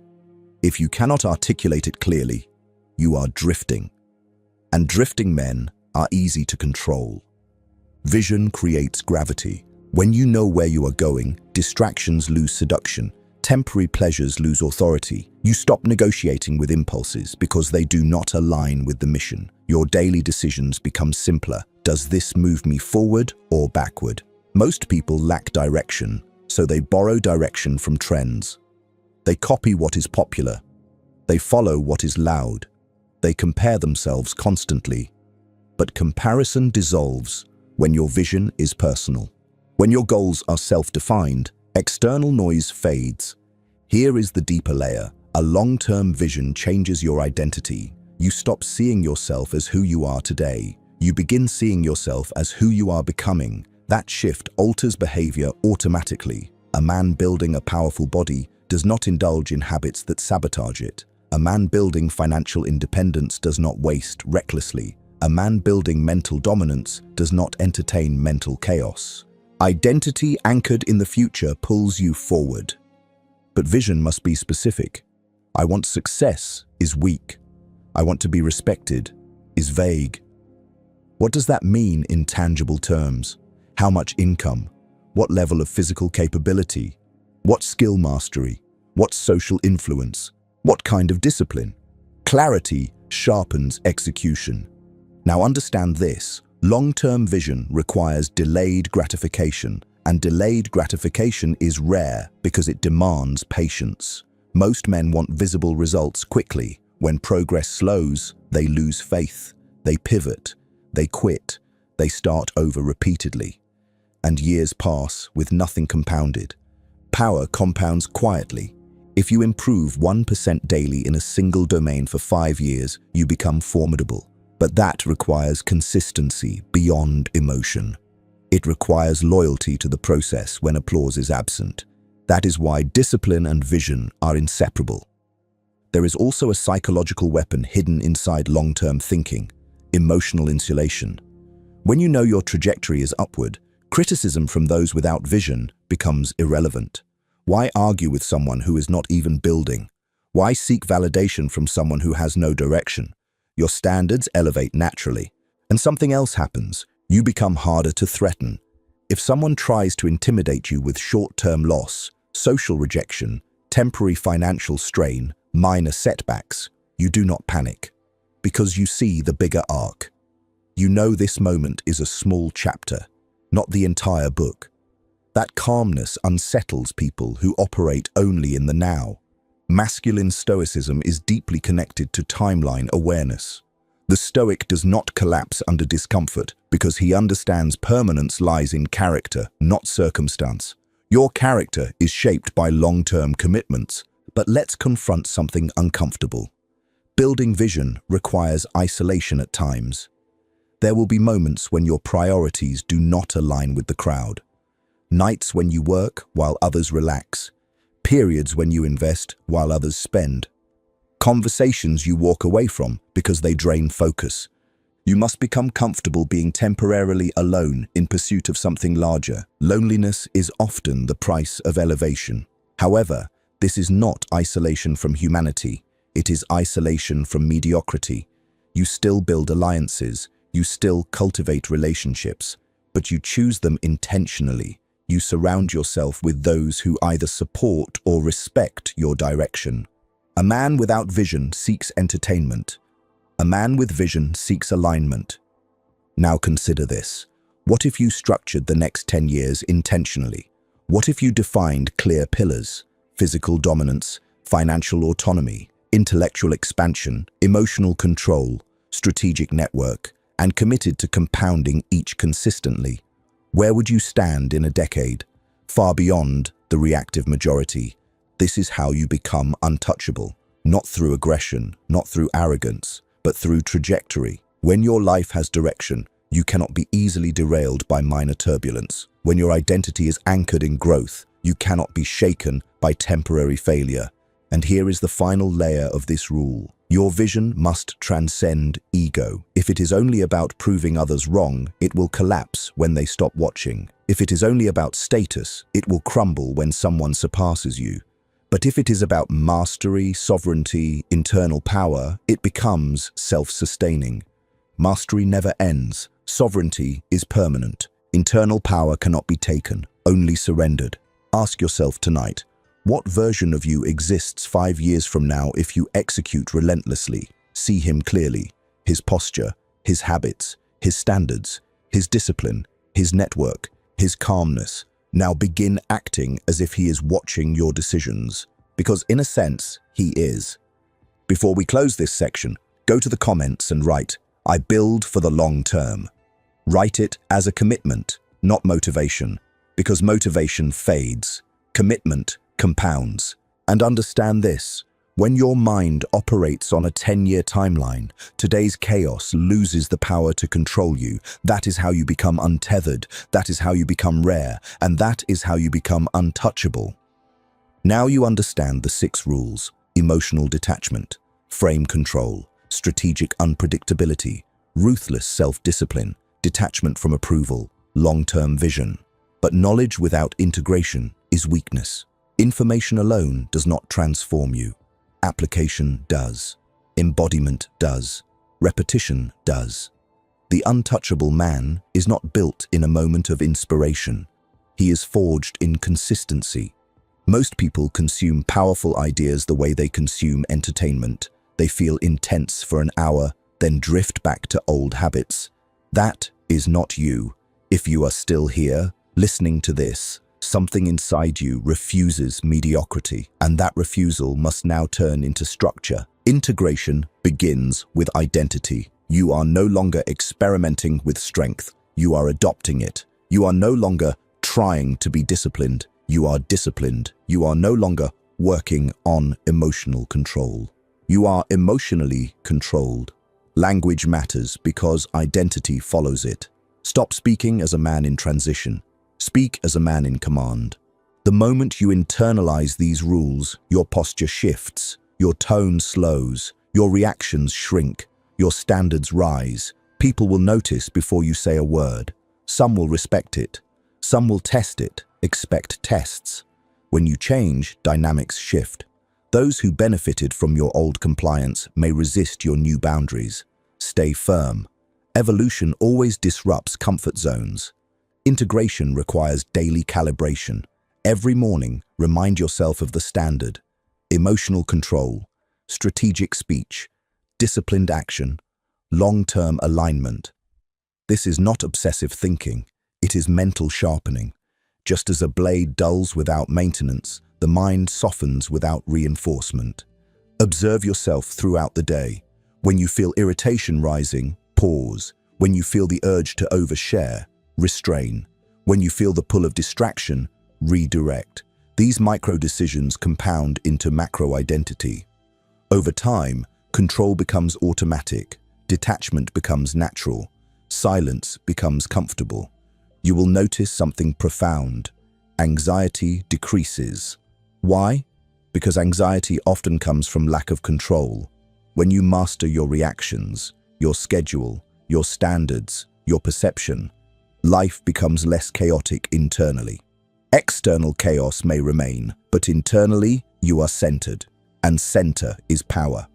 If you cannot articulate it clearly, you are drifting. And drifting men are easy to control. Vision creates gravity. When you know where you are going, distractions lose seduction. Temporary pleasures lose authority. You stop negotiating with impulses because they do not align with the mission. Your daily decisions become simpler. Does this move me forward or backward? Most people lack direction, so they borrow direction from trends. They copy what is popular. They follow what is loud. They compare themselves constantly. But comparison dissolves when your vision is personal. When your goals are self-defined, external noise fades. Here is the deeper layer. A long-term vision changes your identity. You stop seeing yourself as who you are today. You begin seeing yourself as who you are becoming. That shift alters behavior automatically. A man building a powerful body does not indulge in habits that sabotage it. A man building financial independence does not waste recklessly. A man building mental dominance does not entertain mental chaos. Identity anchored in the future pulls you forward. But vision must be specific. I want success is weak. I want to be respected is vague. What does that mean in tangible terms? How much income? What level of physical capability? What skill mastery? What social influence? What kind of discipline? Clarity sharpens execution. Now understand this. Long-term vision requires delayed gratification, and delayed gratification is rare because it demands patience. Most men want visible results quickly. When progress slows, they lose faith, they pivot, they quit, they start over repeatedly. And years pass with nothing compounded. Power compounds quietly. If you improve 1% daily in a single domain for 5 years, you become formidable. But that requires consistency beyond emotion. It requires loyalty to the process when applause is absent. That is why discipline and vision are inseparable. There is also a psychological weapon hidden inside long-term thinking: emotional insulation. When you know your trajectory is upward, criticism from those without vision becomes irrelevant. Why argue with someone who is not even building? Why seek validation from someone who has no direction? Your standards elevate naturally. And something else happens. You become harder to threaten. If someone tries to intimidate you with short-term loss, social rejection, temporary financial strain, minor setbacks, you do not panic. Because you see the bigger arc. You know this moment is a small chapter, not the entire book. That calmness unsettles people who operate only in the now. Masculine stoicism is deeply connected to timeline awareness. The Stoic does not collapse under discomfort because he understands permanence lies in character, not circumstance. Your character is shaped by long-term commitments, but let's confront something uncomfortable. Building vision requires isolation at times. There will be moments when your priorities do not align with the crowd. Nights when you work while others relax. Periods when you invest while others spend. Conversations you walk away from because they drain focus. You must become comfortable being temporarily alone in pursuit of something larger. Loneliness is often the price of elevation. However, this is not isolation from humanity. It is isolation from mediocrity. You still build alliances. You still cultivate relationships, but you choose them intentionally. You surround yourself with those who either support or respect your direction. A man without vision seeks entertainment. A man with vision seeks alignment. Now consider this. What if you structured the next 10 years intentionally? What if you defined clear pillars: physical dominance, financial autonomy, intellectual expansion, emotional control, strategic network, and committed to compounding each consistently? Where would you stand in a decade? Far beyond the reactive majority. This is how you become untouchable. Not through aggression, not through arrogance, but through trajectory. When your life has direction, you cannot be easily derailed by minor turbulence. When your identity is anchored in growth, you cannot be shaken by temporary failure. And here is the final layer of this rule. Your vision must transcend ego. If it is only about proving others wrong, it will collapse when they stop watching. If it is only about status, it will crumble when someone surpasses you. But if it is about mastery, sovereignty, internal power, it becomes self-sustaining. Mastery never ends. Sovereignty is permanent. Internal power cannot be taken, only surrendered. Ask yourself tonight, what version of you exists 5 years from now if you execute relentlessly? See him clearly, his posture, his habits, his standards, his discipline, his network, his calmness. Now begin acting as if he is watching your decisions, because in a sense, he is. Before we close this section, go to the comments and write, "I build for the long term." Write it as a commitment, not motivation, because motivation fades, commitment compounds. And understand this, when your mind operates on a 10-year timeline, today's chaos loses the power to control you. That is how you become untethered, that is how you become rare, and that is how you become untouchable. Now you understand the 6 rules: emotional detachment, frame control, strategic unpredictability, ruthless self-discipline, detachment from approval, long-term vision. But knowledge without integration is weakness. Information alone does not transform you. Application does. Embodiment does. Repetition does. The untouchable man is not built in a moment of inspiration. He is forged in consistency. Most people consume powerful ideas the way they consume entertainment. They feel intense for an hour, then drift back to old habits. That is not you. If you are still here, listening to this, something inside you refuses mediocrity, and that refusal must now turn into structure, Integration begins with identity. You are no longer experimenting with strength. You are adopting it. You are no longer trying to be disciplined. You are disciplined. You are no longer working on emotional control. You are emotionally controlled. Language matters because identity follows it. Stop speaking as a man in transition. Speak as a man in command. The moment you internalize these rules, your posture shifts, your tone slows, your reactions shrink, your standards rise. People will notice before you say a word. Some will respect it. Some will test it, expect tests. When you change, dynamics shift. Those who benefited from your old compliance may resist your new boundaries. Stay firm. Evolution always disrupts comfort zones. Integration requires daily calibration. Every morning, remind yourself of the standard. Emotional control, strategic speech, disciplined action, long-term alignment. This is not obsessive thinking, it is mental sharpening. Just as a blade dulls without maintenance, the mind softens without reinforcement. Observe yourself throughout the day. When you feel irritation rising, pause. When you feel the urge to overshare, restrain. When you feel the pull of distraction, redirect. These micro-decisions compound into macro-identity. Over time, control becomes automatic, detachment becomes natural, silence becomes comfortable. You will notice something profound. Anxiety decreases. Why? Because anxiety often comes from lack of control. When you master your reactions, your schedule, your standards, your perception, life becomes less chaotic internally. External chaos may remain, but internally you are centered, and center is power.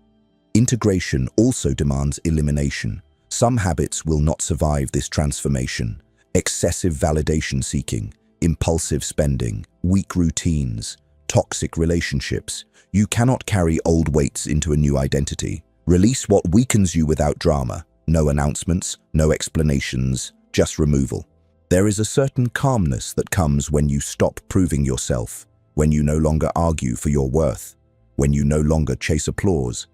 Integration also demands elimination. Some habits will not survive this transformation. Excessive validation seeking, impulsive spending, weak routines, toxic relationships. You cannot carry old weights into a new identity. Release what weakens you without drama. No announcements, no explanations, just removal. There is a certain calmness that comes when you stop proving yourself, when you no longer argue for your worth, when you no longer chase applause.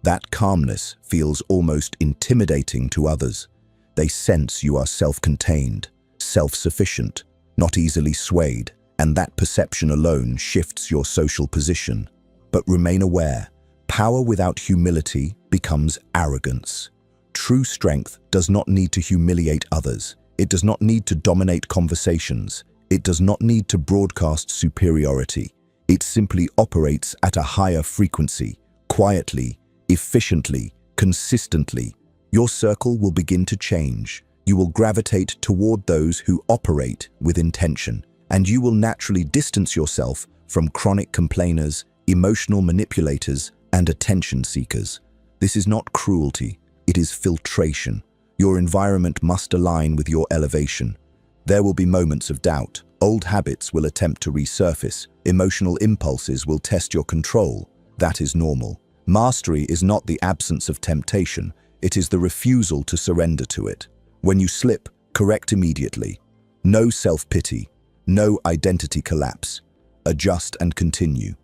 That calmness feels almost intimidating to others. They sense you are self-contained, self-sufficient, not easily swayed, and that perception alone shifts your social position. But remain aware, power without humility becomes arrogance. True strength does not need to humiliate others. It does not need to dominate conversations. It does not need to broadcast superiority. It simply operates at a higher frequency, quietly, efficiently, consistently. Your circle will begin to change. You will gravitate toward those who operate with intention, and you will naturally distance yourself from chronic complainers, emotional manipulators, and attention seekers. This is not cruelty, it is filtration. Your environment must align with your elevation. There will be moments of doubt. Old habits will attempt to resurface. Emotional impulses will test your control. That is normal. Mastery is not the absence of temptation. It is the refusal to surrender to it. When you slip, correct immediately. No self-pity. No identity collapse. Adjust and continue.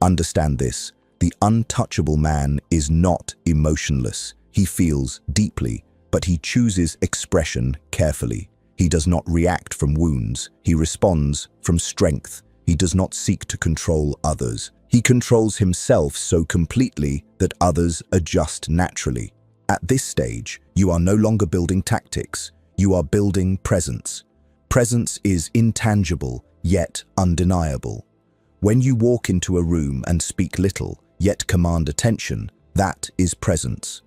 Understand this. The untouchable man is not emotionless. He feels deeply, but he chooses expression carefully. He does not react from wounds. He responds from strength. He does not seek to control others. He controls himself so completely that others adjust naturally. At this stage, you are no longer building tactics. You are building presence. Presence is intangible, yet undeniable. When you walk into a room and speak little, yet command attention, that is presence.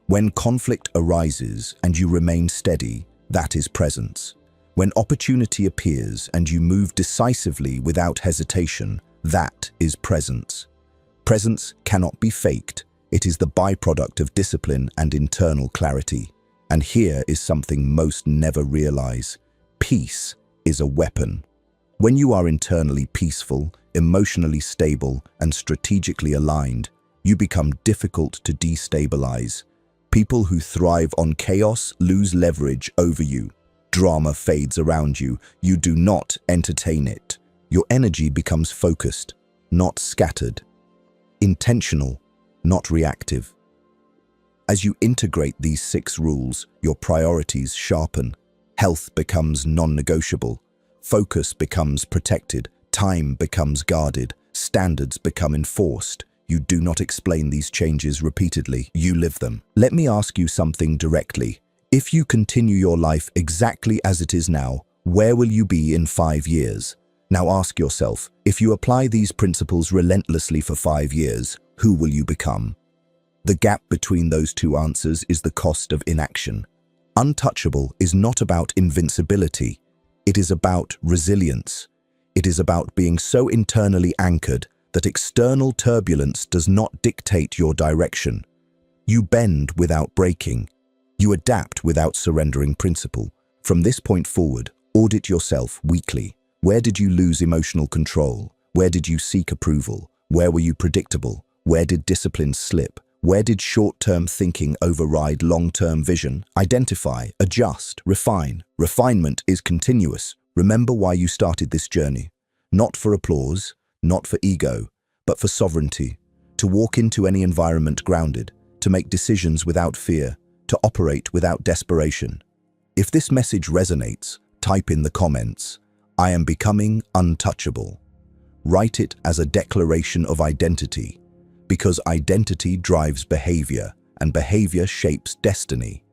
When conflict arises and you remain steady, that is presence. When opportunity appears and you move decisively without hesitation, that is presence. Presence cannot be faked. It is the byproduct of discipline and internal clarity. And here is something most never realize. Peace is a weapon. When you are internally peaceful, emotionally stable, and strategically aligned, you become difficult to destabilize. People who thrive on chaos lose leverage over you. Drama fades around you. You do not entertain it. Your energy becomes focused, not scattered. Intentional. not reactive. As you integrate these 6 rules, your priorities sharpen. Health becomes non-negotiable. Focus becomes protected. Time becomes guarded. Standards become enforced. You do not explain these changes repeatedly, you live them. Let me ask you something directly. If you continue your life exactly as it is now, where will you be in 5 years? Now ask yourself, if you apply these principles relentlessly for 5 years, who will you become? The gap between those 2 answers is the cost of inaction. Untouchable is not about invincibility. It is about resilience. It is about being so internally anchored that external turbulence does not dictate your direction. You bend without breaking. You adapt without surrendering principle. From this point forward, audit yourself weekly. Where did you lose emotional control? Where did you seek approval? Where were you predictable? Where did discipline slip? Where did short-term thinking override long-term vision? Identify, adjust, refine. Refinement is continuous. Remember why you started this journey. Not for applause, not for ego, but for sovereignty. To walk into any environment grounded, to make decisions without fear, to operate without desperation. If this message resonates, type in the comments, "I am becoming untouchable." Write it as a declaration of identity, because identity drives behavior, and behavior shapes destiny.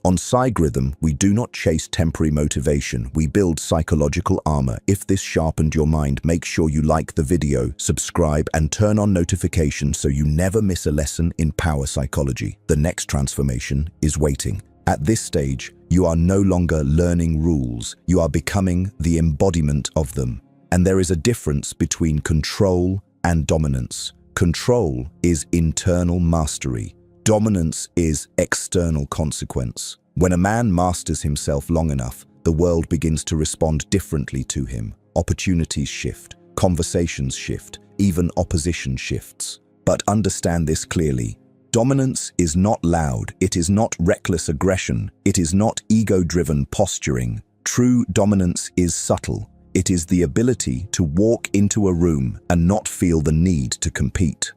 On Psygrythm, we do not chase temporary motivation, we build psychological armor. If this sharpened your mind, make sure you like the video, subscribe, and turn on notifications so you never miss a lesson in power psychology. The next transformation is waiting. At this stage, you are no longer learning rules, you are becoming the embodiment of them. And there is a difference between control and dominance. Control is internal mastery. Dominance is external consequence. When a man masters himself long enough, the world begins to respond differently to him. Opportunities shift, conversations shift, even opposition shifts. But understand this clearly. Dominance is not loud, it is not reckless aggression, it is not ego-driven posturing. True dominance is subtle. It is the ability to walk into a room and not feel the need to compete.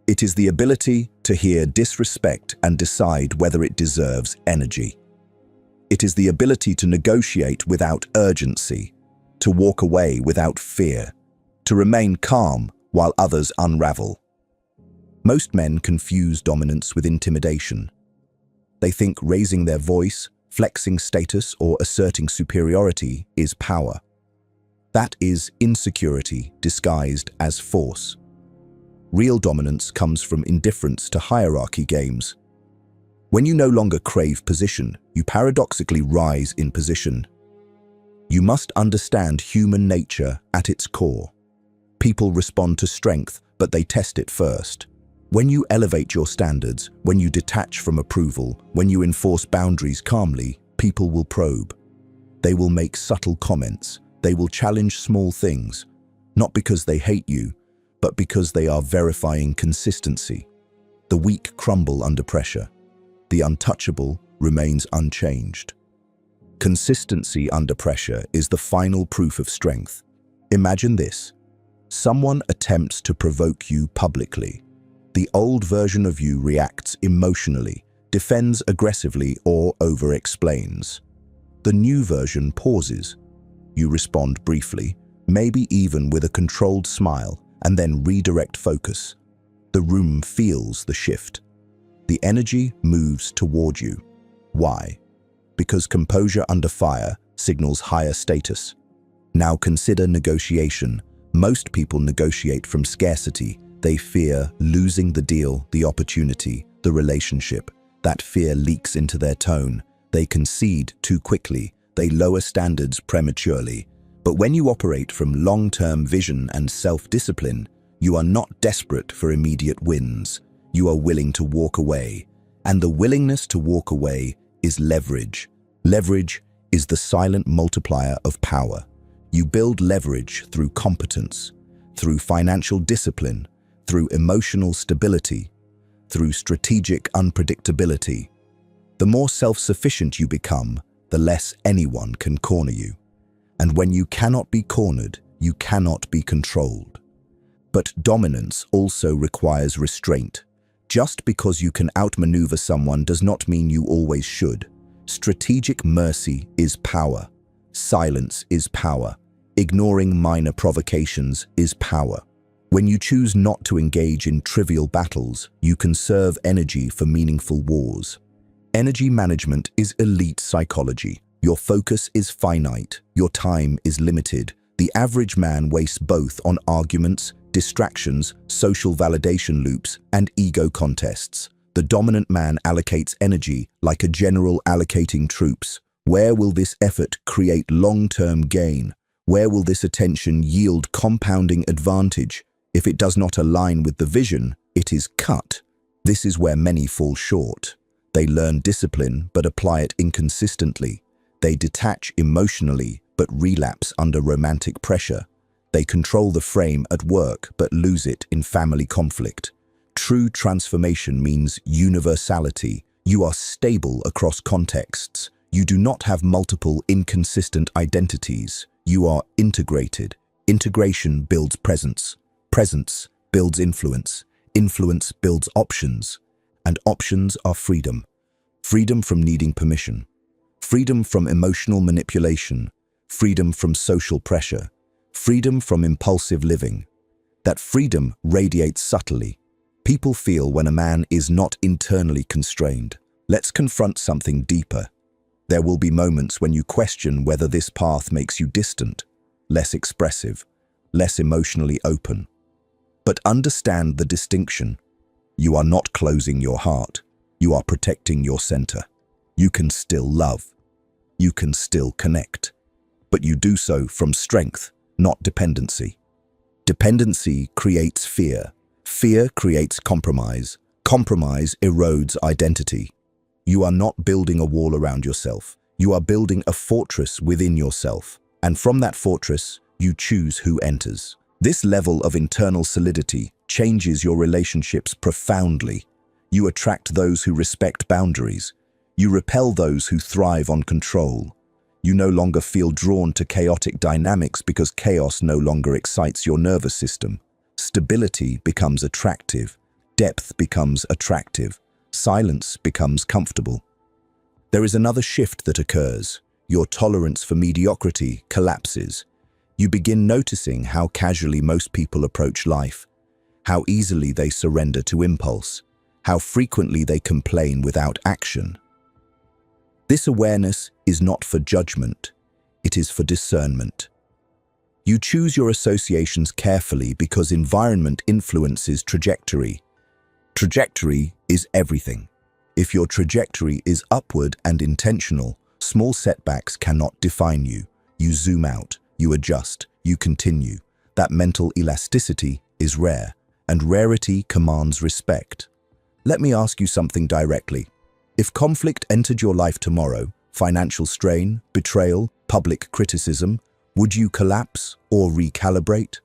It is the ability to hear disrespect and decide whether it deserves energy. It is the ability to negotiate without urgency, to walk away without fear, to remain calm while others unravel. Most men confuse dominance with intimidation. They think raising their voice, flexing status, or asserting superiority is power. That is insecurity disguised as force. Real dominance comes from indifference to hierarchy games. When you no longer crave position, you paradoxically rise in position. You must understand human nature at its core. People respond to strength, but they test it first. When you elevate your standards, when you detach from approval, when you enforce boundaries calmly, people will probe. They will make subtle comments. They will challenge small things, not because they hate you, but because they are verifying consistency. The weak crumble under pressure. The untouchable remains unchanged. Consistency under pressure is the final proof of strength. Imagine this. Someone attempts to provoke you publicly. The old version of you reacts emotionally, defends aggressively, or over-explains. The new version pauses. You respond briefly, maybe even with a controlled smile, and then redirect focus. The room feels the shift. The energy moves toward you. Why? Because composure under fire signals higher status. Now consider negotiation. Most people negotiate from scarcity. They fear losing the deal, the opportunity, the relationship. That fear leaks into their tone. They concede too quickly. They lower standards prematurely. But when you operate from long-term vision and self-discipline, you are not desperate for immediate wins. You are willing to walk away. And the willingness to walk away is leverage. Leverage is the silent multiplier of power. You build leverage through competence, through financial discipline, through emotional stability, through strategic unpredictability. The more self-sufficient you become, the less anyone can corner you. And when you cannot be cornered, you cannot be controlled. But dominance also requires restraint. Just because you can outmaneuver someone does not mean you always should. Strategic mercy is power. Silence is power. Ignoring minor provocations is power. When you choose not to engage in trivial battles, you conserve energy for meaningful wars. Energy management is elite psychology. Your focus is finite. Your time is limited. The average man wastes both on arguments, distractions, social validation loops, and ego contests. The dominant man allocates energy like a general allocating troops. Where will this effort create long-term gain? Where will this attention yield compounding advantage? If it does not align with the vision, it is cut. This is where many fall short. They learn discipline but apply it inconsistently. They detach emotionally but relapse under romantic pressure. They control the frame at work but lose it in family conflict. True transformation means universality. You are stable across contexts. You do not have multiple inconsistent identities. You are integrated. Integration builds presence. Presence builds influence. Influence builds options. And options are freedom. Freedom from needing permission. Freedom from emotional manipulation. Freedom from social pressure. Freedom from impulsive living. That freedom radiates subtly. People feel when a man is not internally constrained. Let's confront something deeper. There will be moments when you question whether this path makes you distant, less expressive, less emotionally open. But understand the distinction. You are not closing your heart. You are protecting your center. You can still love. You can still connect. But you do so from strength, not dependency. Dependency creates fear. Fear creates compromise. Compromise erodes identity. You are not building a wall around yourself. You are building a fortress within yourself. And from that fortress, you choose who enters. This level of internal solidity changes your relationships profoundly. You attract those who respect boundaries. You repel those who thrive on control. You no longer feel drawn to chaotic dynamics because chaos no longer excites your nervous system. Stability becomes attractive. Depth becomes attractive. Silence becomes comfortable. There is another shift that occurs. Your tolerance for mediocrity collapses. You begin noticing how casually most people approach life, how easily they surrender to impulse, how frequently they complain without action. This awareness is not for judgment, it is for discernment. You choose your associations carefully because environment influences trajectory. Trajectory is everything. If your trajectory is upward and intentional, small setbacks cannot define you. You zoom out, you adjust, you continue. That mental elasticity is rare, and rarity commands respect. Let me ask you something directly. If conflict entered your life tomorrow, financial strain, betrayal, public criticism, would you collapse or recalibrate?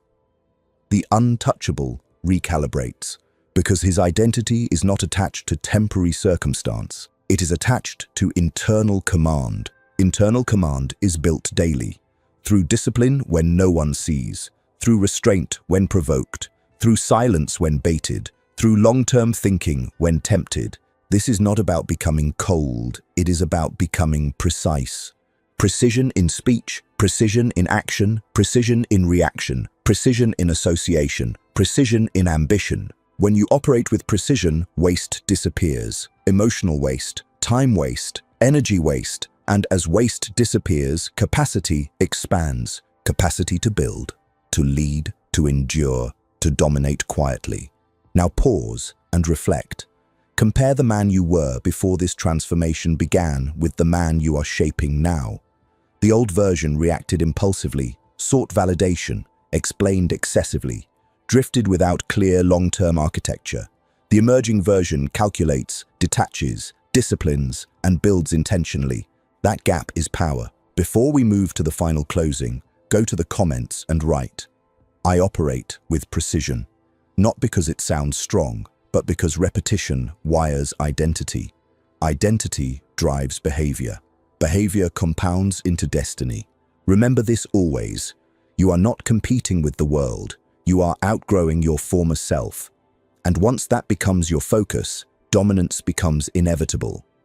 The untouchable recalibrates, because his identity is not attached to temporary circumstance. It is attached to internal command. Internal command is built daily, through discipline when no one sees, through restraint when provoked, through silence when baited, through long-term thinking when tempted. This is not about becoming cold, it is about becoming precise. Precision in speech, precision in action, precision in reaction, precision in association, precision in ambition. When you operate with precision, waste disappears. Emotional waste, time waste, energy waste, and as waste disappears, capacity expands. Capacity to build, to lead, to endure, to dominate quietly. Now pause and reflect. Compare the man you were before this transformation began with the man you are shaping now. The old version reacted impulsively, sought validation, explained excessively, drifted without clear long-term architecture. The emerging version calculates, detaches, disciplines, and builds intentionally. That gap is power. Before we move to the final closing, go to the comments and write, "I operate with precision," not because it sounds strong, but because repetition wires identity. Identity drives behavior. Behavior compounds into destiny. Remember this always. You are not competing with the world. You are outgrowing your former self. And once that becomes your focus, dominance becomes inevitable.